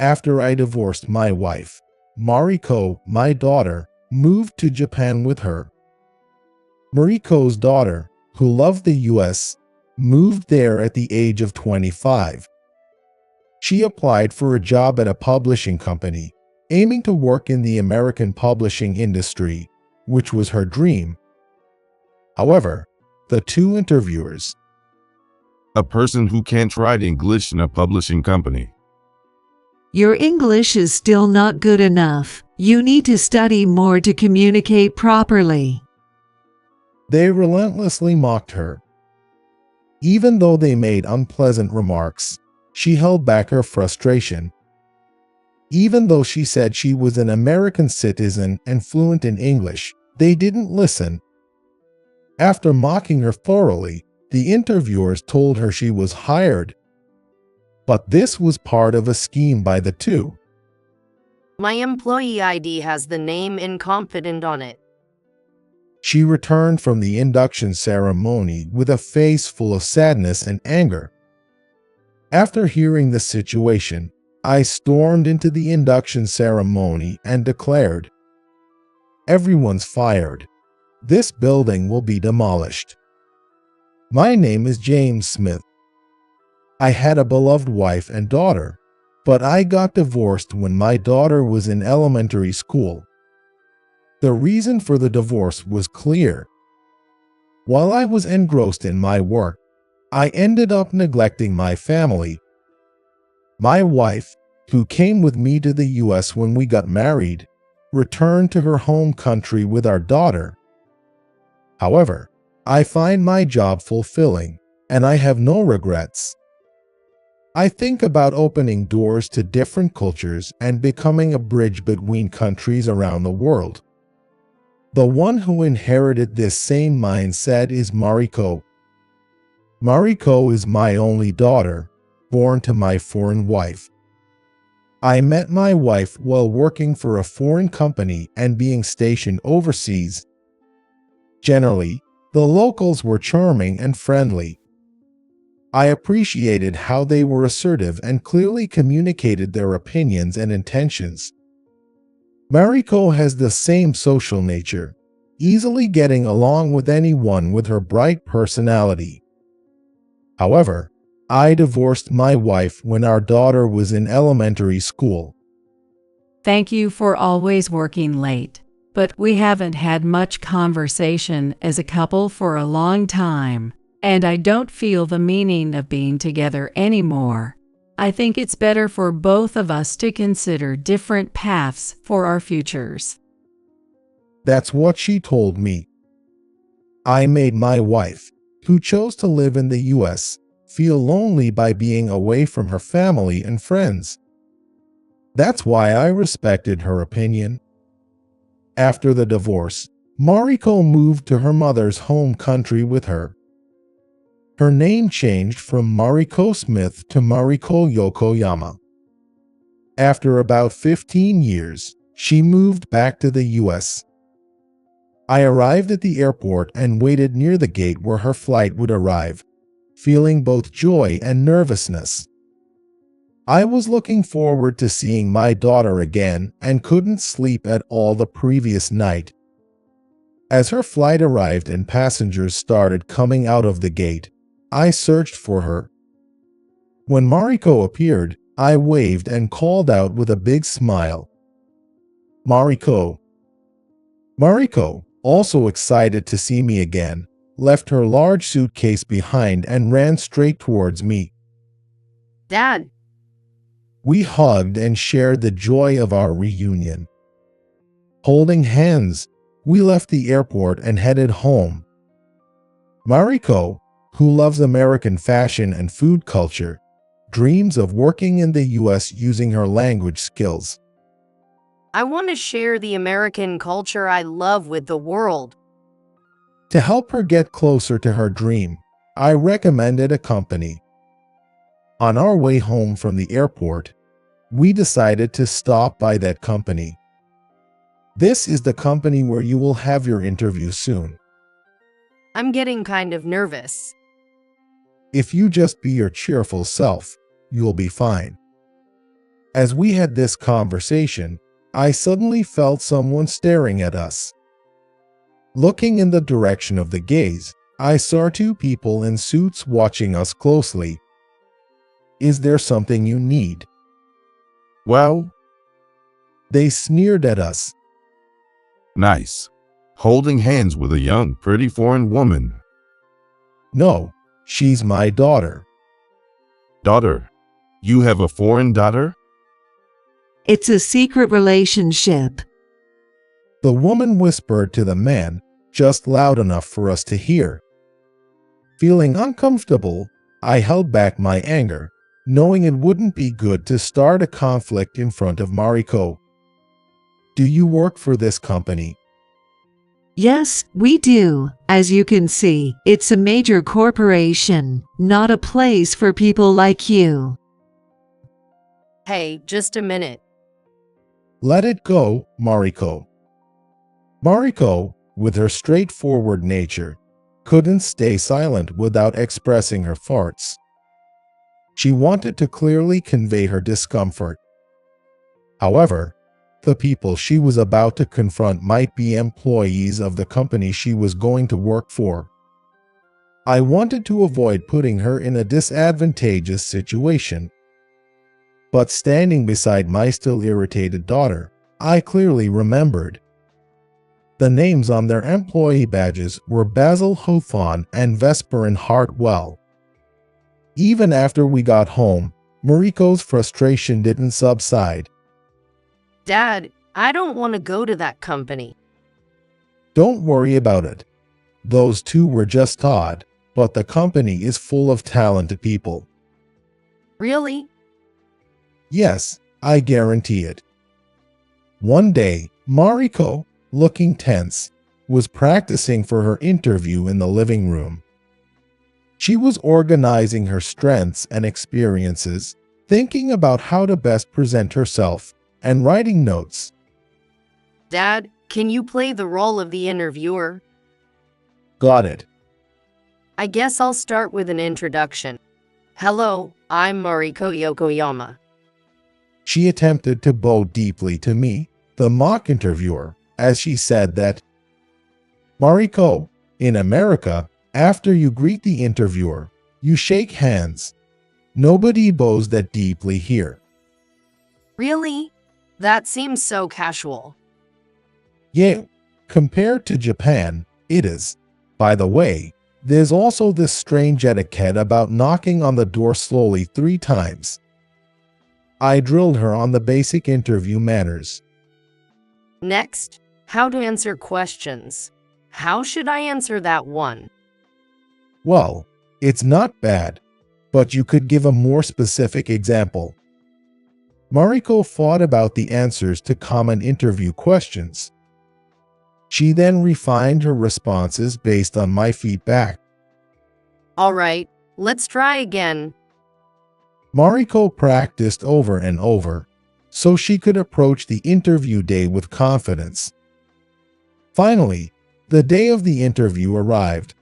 After I divorced my wife, Mariko, my daughter, moved to Japan with her. Mariko's daughter, who loved the US, moved there at the age of 25. She applied for a job at a publishing company, aiming to work in the American publishing industry, which was her dream. However, the two interviewers, A person who can't write English in a publishing company. Your English is still not good enough. You need to study more to communicate properly. they relentlessly mocked her. Even though they made unpleasant remarks, she held back her frustration. Even though she said she was an American citizen and fluent in English, they didn't listen. After mocking her thoroughly, the interviewers told her she was hired. But this was part of a scheme by the two. My employee ID has the name Incompetent on it. She returned from the induction ceremony with a face full of sadness and anger. After hearing the situation, I stormed into the induction ceremony and declared, "Everyone's fired. This building will be demolished. My name is James Smith. I had a beloved wife and daughter, but I got divorced when my daughter was in elementary school. The reason for the divorce was clear. While I was engrossed in my work, I ended up neglecting my family. My wife, who came with me to the US when we got married, returned to her home country with our daughter. However, I find my job fulfilling, and I have no regrets. I think about opening doors to different cultures and becoming a bridge between countries around the world. The one who inherited this same mindset is Mariko. Mariko is my only daughter, born to my foreign wife. I met my wife while working for a foreign company and being stationed overseas. Generally, the locals were charming and friendly. I appreciated how they were assertive and clearly communicated their opinions and intentions. Mariko has the same social nature, easily getting along with anyone with her bright personality. However, I divorced my wife when our daughter was in elementary school. Thank you for always working late, but we haven't had much conversation as a couple for a long time, and I don't feel the meaning of being together anymore. I think it's better for both of us to consider different paths for our futures. That's what she told me. I made my wife, who chose to live in the US, feel lonely by being away from her family and friends. That's why I respected her opinion. After the divorce, Mariko moved to her mother's home country with her. Her name changed from Mariko Smith to Mariko Yokoyama. After about 15 years, she moved back to the US. I arrived at the airport and waited near the gate where her flight would arrive, feeling both joy and nervousness. I was looking forward to seeing my daughter again and couldn't sleep at all the previous night. As her flight arrived and passengers started coming out of the gate, I searched for her. When Mariko appeared, I waved and called out with a big smile, "Mariko." Mariko, also excited to see me again, left her large suitcase behind and ran straight towards me. Dad, We hugged and shared the joy of our reunion. Holding hands, we left the airport and headed home. Mariko, who loves American fashion and food culture, dreams of working in the US using her language skills. I want to share the American culture I love with the world. To help her get closer to her dream, I recommended a company. On our way home from the airport, we decided to stop by that company. This is the company where you will have your interview soon. I'm getting kind of nervous. If you just be your cheerful self, you'll be fine. As we had this conversation, I suddenly felt someone staring at us. Looking in the direction of the gaze, I saw two people in suits watching us closely. "Is there something you need?" Well, They sneered at us. nice. Holding hands with a young, pretty foreign woman. "No, she's my daughter." Daughter. You have a foreign daughter? It's a secret relationship. The woman whispered to the man, just loud enough for us to hear. Feeling uncomfortable, I held back my anger, knowing it wouldn't be good to start a conflict in front of Mariko. "Do you work for this company?" Yes, we do. As you can see, it's a major corporation, not a place for people like you. Hey, just a minute. "Let it go, Mariko." Mariko, with her straightforward nature, couldn't stay silent without expressing her thoughts. She wanted to clearly convey her discomfort. However, the people she was about to confront might be employees of the company she was going to work for. I wanted to avoid putting her in a disadvantageous situation. But standing beside my still irritated daughter, I clearly remembered. The names on their employee badges were Basil Hawthorne and Vesperin Hartwell. Even after we got home, Mariko's frustration didn't subside. Dad, I don't want to go to that company. "Don't worry about it. Those two were just odd, but the company is full of talented people." Really? "Yes, I guarantee it." One day, Mariko, looking tense, was practicing for her interview in the living room. She was organizing her strengths and experiences, thinking about how to best present herself, and writing notes. Dad, can you play the role of the interviewer? "Got it." I guess I'll start with an introduction. Hello, I'm Mariko Yokoyama. She attempted to bow deeply to me, the mock interviewer, as she said that, "Mariko, in America, after you greet the interviewer, you shake hands. Nobody bows that deeply here." Really? That seems so casual. Yeah, compared to Japan, it is. By the way, there's also this strange etiquette about knocking on the door slowly 3 times. I drilled her on the basic interview manners. Next, how to answer questions. How should I answer that one? Well, it's not bad, but you could give a more specific example. Mariko thought about the answers to common interview questions. She then refined her responses based on my feedback. All right, let's try again. Mariko practiced over and over, so she could approach the interview day with confidence. Finally, the day of the interview arrived.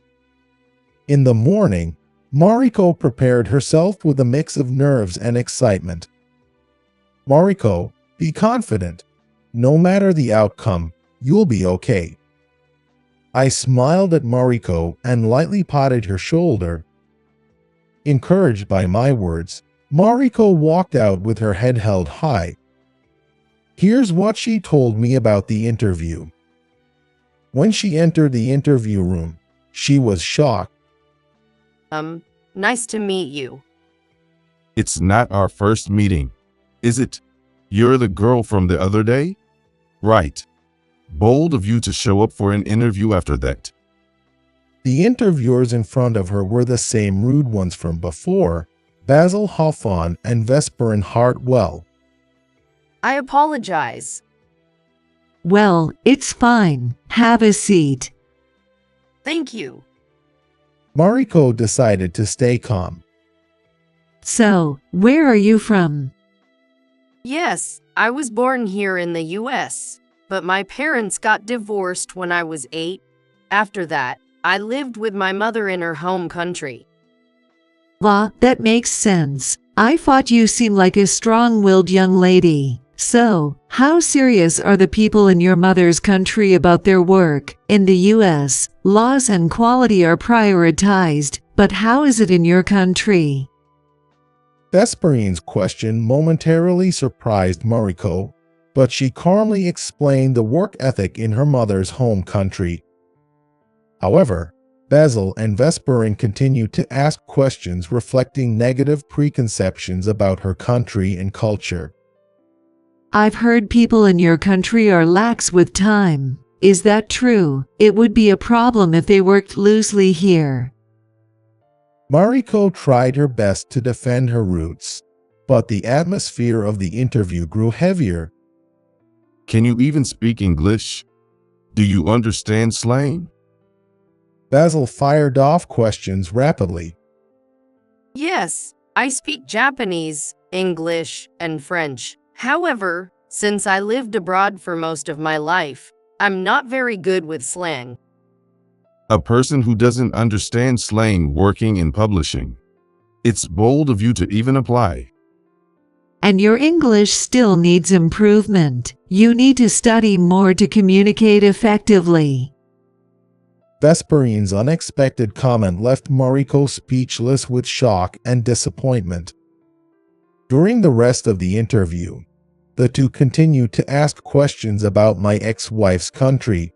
In the morning, Mariko prepared herself with a mix of nerves and excitement. "Mariko, be confident. No matter the outcome, you'll be okay." I smiled at Mariko and lightly patted her shoulder. Encouraged by my words, Mariko walked out with her head held high. Here's what she told me about the interview. When she entered the interview room, she was shocked. Nice to meet you. It's not our first meeting, is it? You're the girl from the other day? Right. Bold of you to show up for an interview after that. The interviewers in front of her were the same rude ones from before, Basil Hawthorne and Vesperin Hartwell. I apologize. Well, it's fine. Have a seat. Thank you. Mariko decided to stay calm. So, where are you from? Yes, I was born here in the US, but my parents got divorced when I was 8. After that, I lived with my mother in her home country. That makes sense. I thought you seemed like a strong-willed young lady. So, how serious are the people in your mother's country about their work? In the US, laws and quality are prioritized, but how is it in your country? Vesperine's question momentarily surprised Mariko, but she calmly explained the work ethic in her mother's home country. However, Basil and Vesperine continued to ask questions reflecting negative preconceptions about her country and culture. I've heard people in your country are lax with time. Is that true? It would be a problem if they worked loosely here. Mariko tried her best to defend her roots, but the atmosphere of the interview grew heavier. Can you even speak English? Do you understand slang? Basil fired off questions rapidly. Yes, I speak Japanese, English, and French. However, since I lived abroad for most of my life, I'm not very good with slang. A person who doesn't understand slang working in publishing. It's bold of you to even apply. And your English still needs improvement. You need to study more to communicate effectively. Vesperine's unexpected comment left Mariko speechless with shock and disappointment. During the rest of the interview, the two continued to ask questions about my ex-wife's country.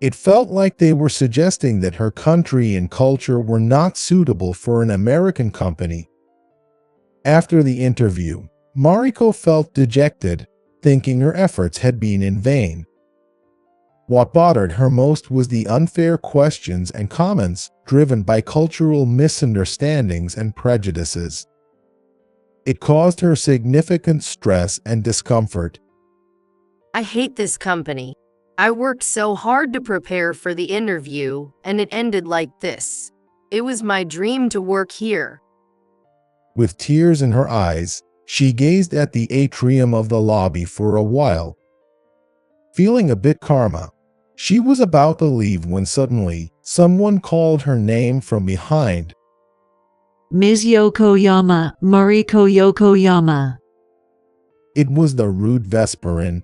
It felt like they were suggesting that her country and culture were not suitable for an American company. After the interview, Mariko felt dejected, thinking her efforts had been in vain. What bothered her most was the unfair questions and comments driven by cultural misunderstandings and prejudices. It caused her significant stress and discomfort. I hate this company. I worked so hard to prepare for the interview, and it ended like this. It was my dream to work here. With tears in her eyes, she gazed at the atrium of the lobby for a while. Feeling a bit karma, she was about to leave when suddenly someone called her name from behind. Ms. Yokoyama, Mariko Yokoyama. It was the rude Vesperine.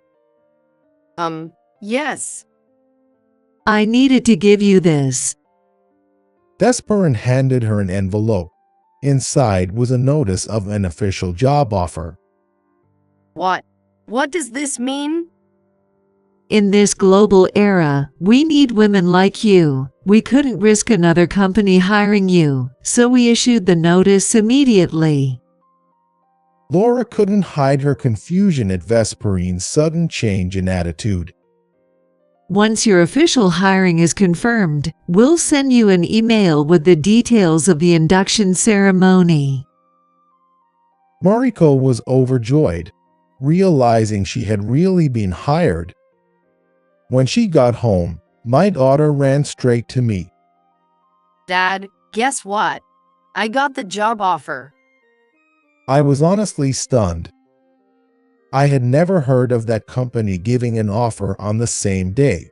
Yes. I needed to give you this. Vesperine handed her an envelope. Inside was a notice of an official job offer. What? What does this mean? In this global era, we need women like you. We couldn't risk another company hiring you, so we issued the notice immediately. Laura couldn't hide her confusion at Vesperine's sudden change in attitude. Once your official hiring is confirmed, we'll send you an email with the details of the induction ceremony. Mariko was overjoyed, realizing she had really been hired. When she got home, my daughter ran straight to me. Dad, guess what? I got the job offer. I was honestly stunned. I had never heard of that company giving an offer on the same day.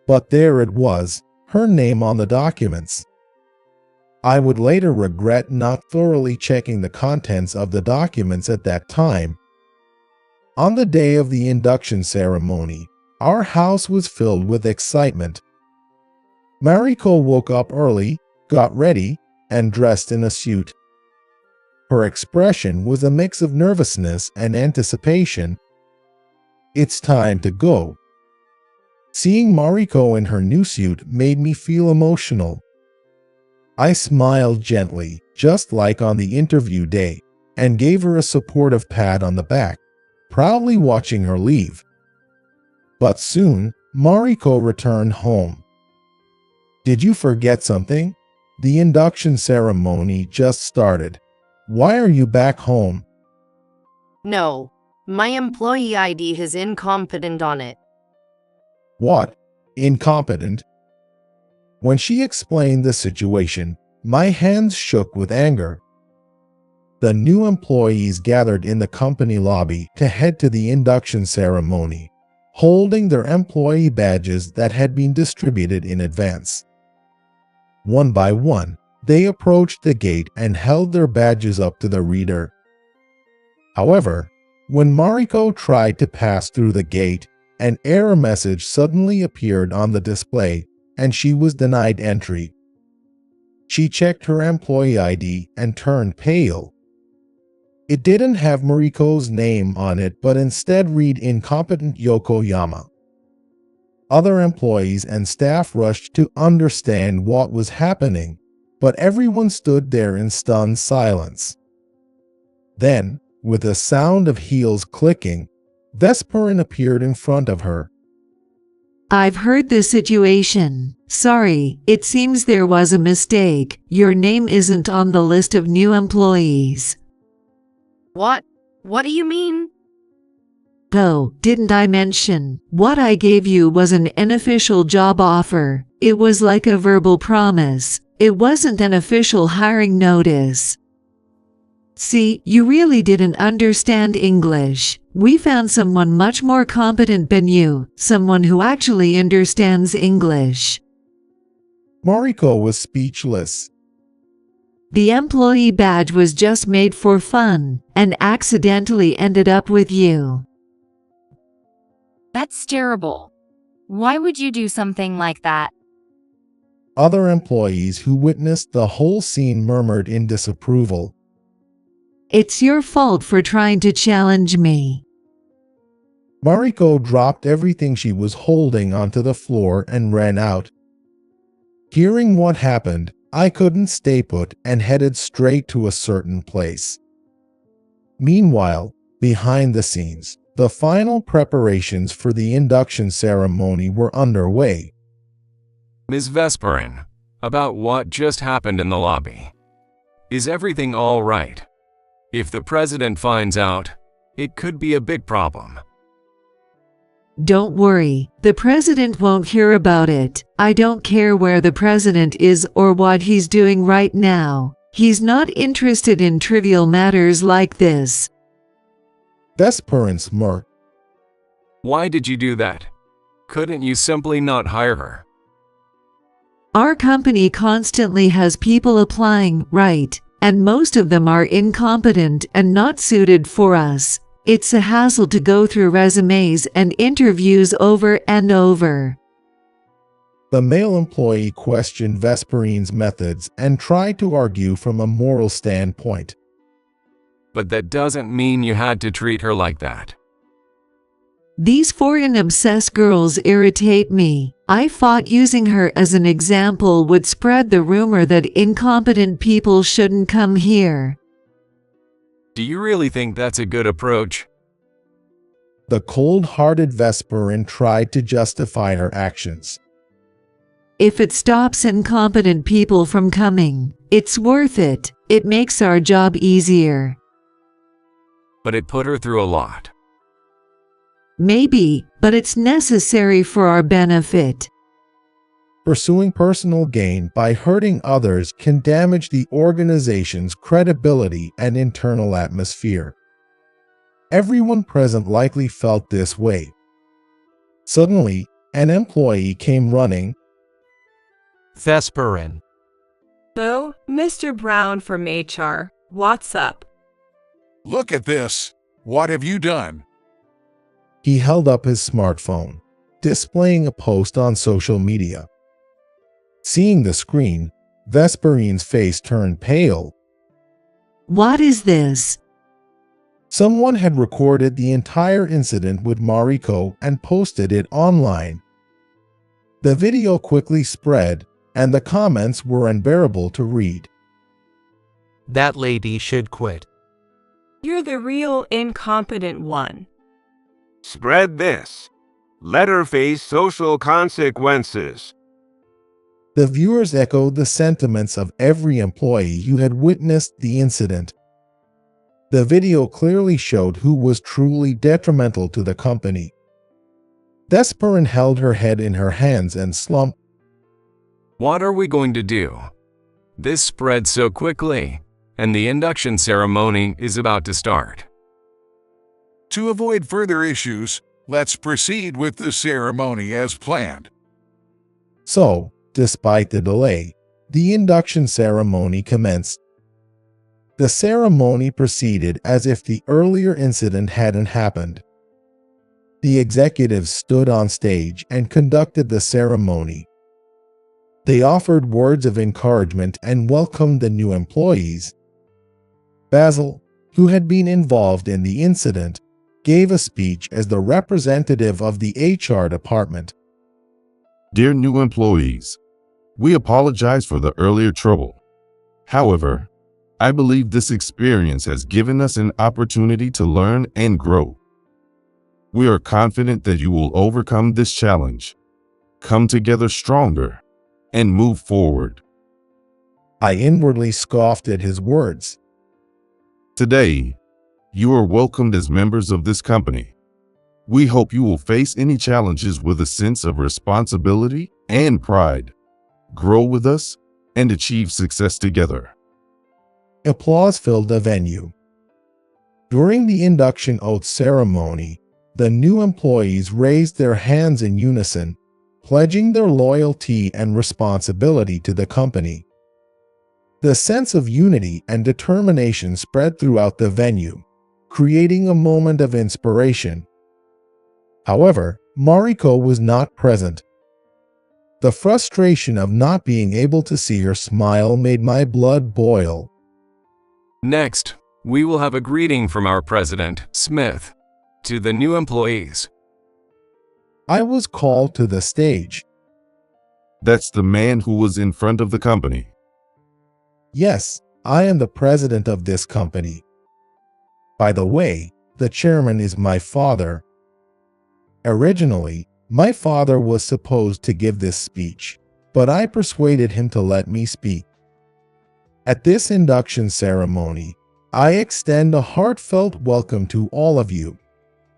But there it was, her name on the documents. I would later regret not thoroughly checking the contents of the documents at that time. On the day of the induction ceremony, our house was filled with excitement. Mariko woke up early, got ready, and dressed in a suit. Her expression was a mix of nervousness and anticipation. It's time to go. Seeing Mariko in her new suit made me feel emotional. I smiled gently, just like on the interview day, and gave her a supportive pat on the back, proudly watching her leave. But soon, Mariko returned home. Did you forget something? The induction ceremony just started. Why are you back home? No, my employee ID is incompetent on it. What? Incompetent? When she explained the situation, my hands shook with anger. The new employees gathered in the company lobby to head to the induction ceremony, holding their employee badges that had been distributed in advance. One by one, They approached the gate and held their badges up to the reader. However, when Mariko tried to pass through the gate, an error message suddenly appeared on the display and she was denied entry. She checked her employee ID and turned pale. It didn't have Mariko's name on it, but instead read incompetent Yokoyama. Other employees and staff rushed to understand what was happening, but everyone stood there in stunned silence. Then, with a sound of heels clicking, Vesperin appeared in front of her. I've heard the situation. Sorry, it seems there was a mistake. Your name isn't on the list of new employees. What? What do you mean? Oh, didn't I mention? What I gave you was an unofficial job offer. It was like a verbal promise. It wasn't an official hiring notice. See, you really didn't understand English. We found someone much more competent than you, someone who actually understands English. Mariko was speechless. The employee badge was just made for fun and accidentally ended up with you. That's terrible. Why would you do something like that? Other employees who witnessed the whole scene murmured in disapproval. It's your fault for trying to challenge me. Mariko dropped everything she was holding onto the floor and ran out. Hearing what happened, I couldn't stay put and headed straight to a certain place. Meanwhile, behind the scenes, the final preparations for the induction ceremony were underway. Ms. Vesperin, about what just happened in the lobby. Is everything all right? If the president finds out, it could be a big problem. Don't worry, the president won't hear about it. I don't care where the president is or what he's doing right now. He's not interested in trivial matters like this. Vesperin smirked. Why did you do that? Couldn't you simply not hire her? Our company constantly has people applying, right? And most of them are incompetent and not suited for us. It's a hassle to go through resumes and interviews over and over. The male employee questioned Vesperin's methods and tried to argue from a moral standpoint. But that doesn't mean you had to treat her like that. These foreign obsessed girls irritate me. I thought using her as an example would spread the rumor that incompetent people shouldn't come here. Do you really think that's a good approach? The cold-hearted Vesperin tried to justify her actions. If it stops incompetent people from coming, it's worth it. It makes our job easier. But it put her through a lot. Maybe, but it's necessary for our benefit. Pursuing personal gain by hurting others can damage the organization's credibility and internal atmosphere. Everyone present likely felt this way. Suddenly, an employee came running. Vesperin. Hello, Mr. Brown from HR. What's up? Look at this. What have you done? He held up his smartphone, displaying a post on social media. Seeing the screen, Vesperin's face turned pale. What is this? Someone had recorded the entire incident with Mariko and posted it online. The video quickly spread, and the comments were unbearable to read. That lady should quit. You're the real incompetent one. Spread this. Let her face social consequences. The viewers echoed the sentiments of every employee who had witnessed the incident. The video clearly showed who was truly detrimental to the company. Vesperin held her head in her hands and slumped. What are we going to do? This spread so quickly, and the induction ceremony is about to start. To avoid further issues, let's proceed with the ceremony as planned. So, despite the delay, the induction ceremony commenced. The ceremony proceeded as if the earlier incident hadn't happened. The executives stood on stage and conducted the ceremony. They offered words of encouragement and welcomed the new employees. Basil, who had been involved in the incident, gave a speech as the representative of the HR department. Dear new employees, we apologize for the earlier trouble. However, I believe this experience has given us an opportunity to learn and grow. We are confident that you will overcome this challenge, come together stronger, and move forward. I inwardly scoffed at his words. Today, you are welcomed as members of this company. We hope you will face any challenges with a sense of responsibility and pride, grow with us, and achieve success together. Applause filled the venue. During the induction oath ceremony, the new employees raised their hands in unison, pledging their loyalty and responsibility to the company. The sense of unity and determination spread throughout the venue, creating a moment of inspiration. However, Mariko was not present. The frustration of not being able to see her smile made my blood boil. Next, we will have a greeting from our president, Smith, to the new employees. I was called to the stage. That's the man who was in front of the company. Yes, I am the president of this company. By the way, the chairman is my father. Originally, my father was supposed to give this speech, but I persuaded him to let me speak. At this induction ceremony, I extend a heartfelt welcome to all of you.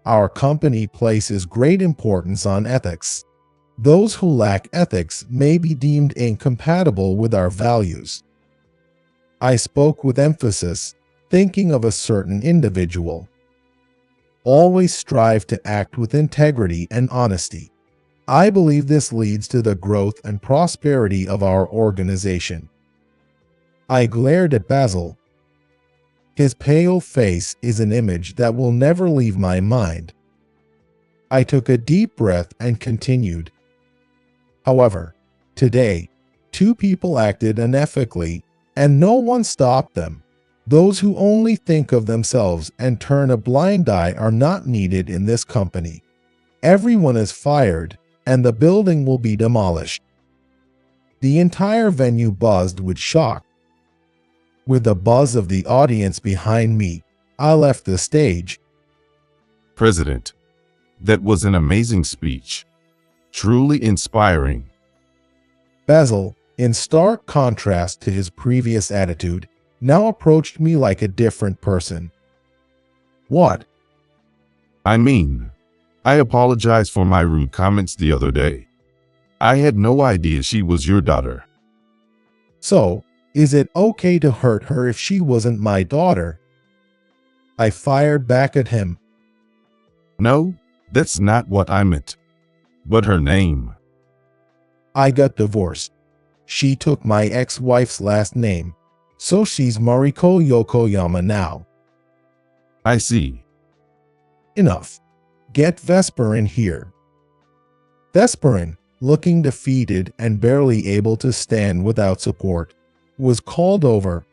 Our company places great importance on ethics. Those who lack ethics may be deemed incompatible with our values. I spoke with emphasis, thinking of a certain individual. Always strive to act with integrity and honesty. I believe this leads to the growth and prosperity of our organization. I glared at Basil. His pale face is an image that will never leave my mind. I took a deep breath and continued. However, today, two people acted unethically, and no one stopped them. Those who only think of themselves and turn a blind eye are not needed in this company. Everyone is fired, and the building will be demolished. The entire venue buzzed with shock. With the buzz of the audience behind me, I left the stage. President, that was an amazing speech. Truly inspiring. Basil, in stark contrast to his previous attitude, now approached me like a different person. What? I mean, I apologize for my rude comments the other day. I had no idea she was your daughter. So, is it okay to hurt her if she wasn't my daughter? I fired back at him. No, that's not what I meant. But her name. I got divorced. She took my ex-wife's last name, so she's Mariko Yokoyama now. I see. Enough. Get Vesper in here. Vesperin, looking defeated and barely able to stand without support, was called over.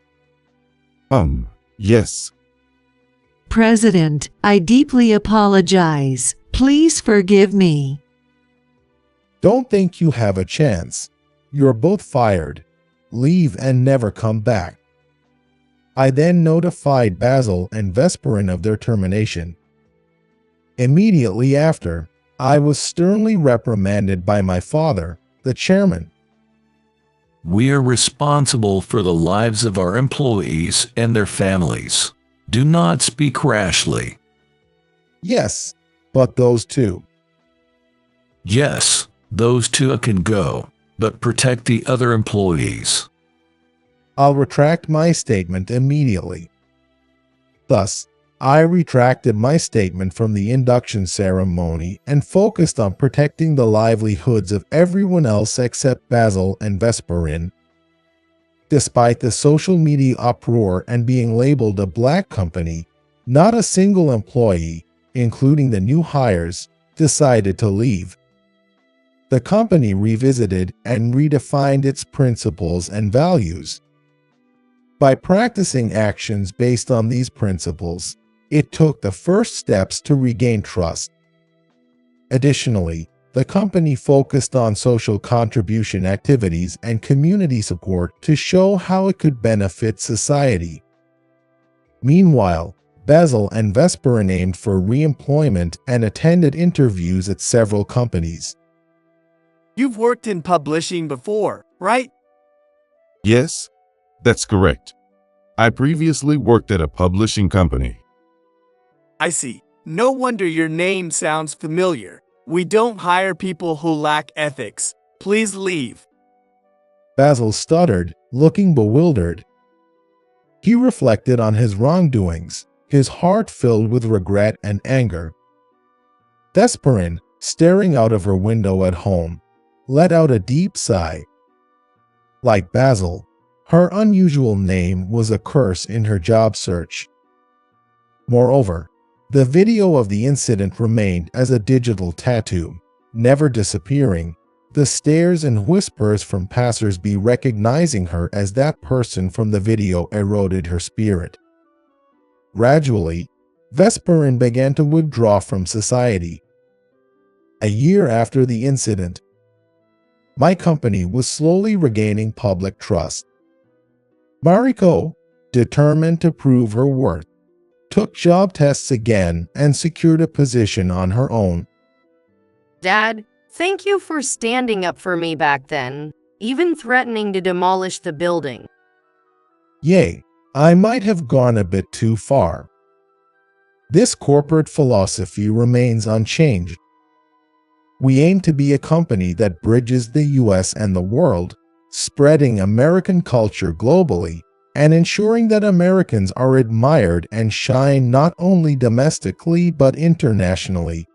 Yes. President, I deeply apologize. Please forgive me. Don't think you have a chance. You're both fired. Leave and never come back. I then notified Basil and Vesperin of their termination. Immediately after, I was sternly reprimanded by my father, the chairman. We are responsible for the lives of our employees and their families. Do not speak rashly. Yes, but those two. Yes, those two can go, but protect the other employees. I'll retract my statement immediately. Thus, I retracted my statement from the induction ceremony and focused on protecting the livelihoods of everyone else except Basil and Vesperin. Despite the social media uproar and being labeled a black company, not a single employee, including the new hires, decided to leave. The company revisited and redefined its principles and values. By practicing actions based on these principles, it took the first steps to regain trust. Additionally, the company focused on social contribution activities and community support to show how it could benefit society. Meanwhile, Basil and Vesperin aimed for re-employment and attended interviews at several companies. You've worked in publishing before, right? Yes, that's correct. I previously worked at a publishing company. I see. No wonder your name sounds familiar. We don't hire people who lack ethics. Please leave. Basil stuttered, looking bewildered. He reflected on his wrongdoings, his heart filled with regret and anger. Vesperin, staring out of her window at home, let out a deep sigh. Like Basil, her unusual name was a curse in her job search. Moreover, the video of the incident remained as a digital tattoo, never disappearing, the stares and whispers from passers-by recognizing her as that person from the video eroded her spirit. Gradually, Vesperin began to withdraw from society. A year after the incident, my company was slowly regaining public trust. Mariko, determined to prove her worth, took job tests again and secured a position on her own. Dad, thank you for standing up for me back then, even threatening to demolish the building. Yay, I might have gone a bit too far. This corporate philosophy remains unchanged. We aim to be a company that bridges the US and the world, spreading American culture globally and ensuring that Americans are admired and shine not only domestically but internationally.